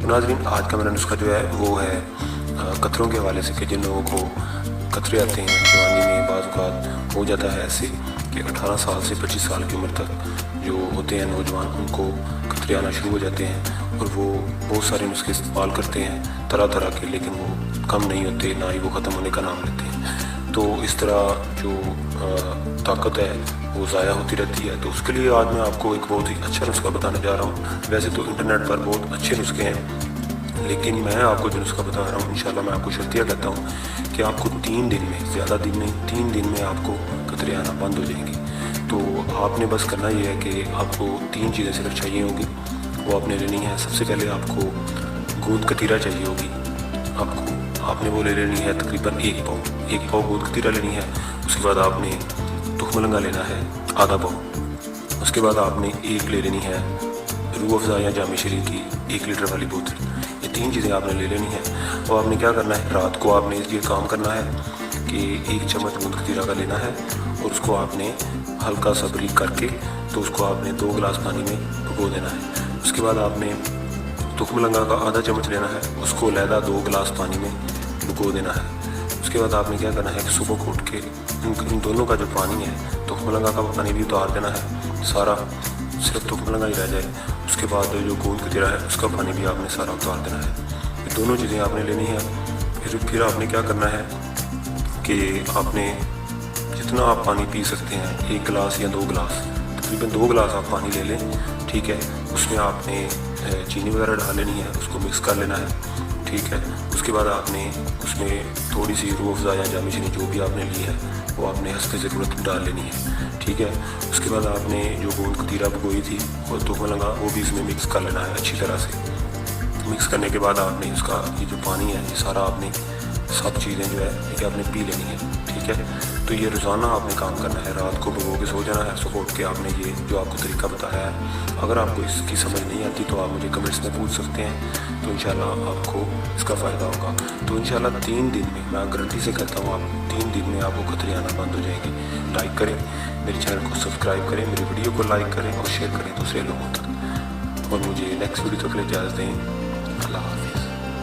تو ناظرین آج کا میرا نسخہ جو ہے وہ ہے قطروں کے حوالے سے کہ جن لوگوں کو قطرے آتے ہیں جوانی میں، بعض اوقات ہو جاتا ہے ایسے کہ 18 سال سے 25 سال کی عمر تک جو ہوتے ہیں نوجوان، ان کو قطرے آنا شروع ہو جاتے ہیں اور وہ بہت سارے نسخے استعمال کرتے ہیں طرح طرح کے، لیکن وہ کم نہیں ہوتے، نہ ہی وہ ختم ہونے کا نام لیتے ہیں۔ تو اس طرح جو طاقت ہے وہ ضائع ہوتی رہتی ہے۔ تو اس کے لیے آج میں آپ کو ایک بہت ہی اچھا نسخہ بتانے جا رہا ہوں۔ ویسے تو انٹرنیٹ پر بہت اچھے نسخے ہیں، لیکن میں آپ کو جو نسخہ بتا رہا ہوں انشاءاللہ میں آپ کو شرطیہ کہتا ہوں کہ آپ کو 3 دن میں، زیادہ دن نہیں، 3 دن میں آپ کو قطرے آنا بند ہو جائیں گے۔ تو آپ نے بس کرنا یہ ہے کہ آپ کو 3 چیزیں صرف چاہیے ہوں گی، وہ آپ نے لینی ہے۔ سب سے پہلے آپ کو گوند کتیرہ چاہیے ہوگی، آپ نے وہ لے لینی ہے تقریباً 1 پاؤ گوند کتیرہ لینی ہے۔ اس کے بعد آپ نے تخم لنگا لینا ہے آدھا پاؤ۔ اس کے بعد آپ نے ایک لے لینی ہے روح افزا یا جامع شیرین کی 1 لیٹر والی بوتل۔ یہ 3 چیزیں آپ نے لے لینی ہے، اور آپ نے کیا کرنا ہے، رات کو آپ نے یہ کام کرنا ہے کہ 1 چمچ گوند کتیرہ کا لینا ہے، اور اس کو آپ نے ہلکا سا بریک کر کے تو اس کو آپ نے 2 گلاس پانی میں بھگو دینا ہے۔ اس کے بعد آپ نے تخم لنگا کا آدھا چمچ لینا ہے، اس کو علیحدہ 2 گلاس پانی میں بھگو دینا ہے۔ اس کے بعد آپ نے کیا کرنا ہے کہ صبح کو اٹھ کے ان دونوں کا جو پانی ہے، تخم لنگا کا پانی بھی اتار دینا ہے سارا، صرف تخم لنگا ہی رہ جائے۔ اس کے بعد جو گوند کتیرہ ہے اس کا پانی بھی آپ نے سارا اتار دینا ہے۔ یہ دونوں چیزیں آپ نے لینی ہے۔ پھر آپ نے کیا کرنا ہے کہ آپ نے جتنا آپ پانی پی سکتے ہیں، 1 گلاس یا 2 گلاس، تقریباً 2 گلاس آپ پانی لے لیں، ٹھیک ہے۔ اس میں آپ نے چینی وغیرہ ڈال لینی ہے، اس کو مکس کر لینا ہے، ٹھیک ہے۔ اس کے بعد آپ نے اس میں تھوڑی سی روح افزا یا جامع شیرین جو بھی آپ نے لی ہے وہ آپ نے حسب ضرورت ڈال لینی ہے، ٹھیک ہے۔ اس کے بعد آپ نے جو گوند کتیرہ بھگوئی تھی اور تخم لنگا وہ بھی اس میں مکس کر لینا ہے اچھی طرح سے۔ مکس کرنے کے بعد آپ نے اس کا یہ جو پانی ہے یہ سارا آپ نے سب چیزیں جو ہے یہ آپ نے پی لینی ہے، ٹھیک ہے۔ تو یہ روزانہ آپ نے کام کرنا ہے، رات کو بھگو کے سو جانا ہے، صبح اٹھ کے آپ نے یہ جو آپ کو طریقہ بتایا ہے۔ اگر آپ کو اس کی سمجھ نہیں آتی تو آپ مجھے کمنٹس میں پوچھ سکتے ہیں، تو انشاءاللہ آپ کو اس کا فائدہ ہوگا۔ تو انشاءاللہ 3 دن میں، میں گارنٹی سے کہتا ہوں، آپ 3 دن میں آپ کو قطرے آنا بند ہو جائیں گے۔ لائک کریں میرے چینل کو، سبسکرائب کریں میری ویڈیو کو، لائک کریں اور شیئر کریں دوسرے لوگوں تک، اور مجھے نیکسٹ ویڈیو تک کے لیے اجازت دیں۔ اللہ حافظ۔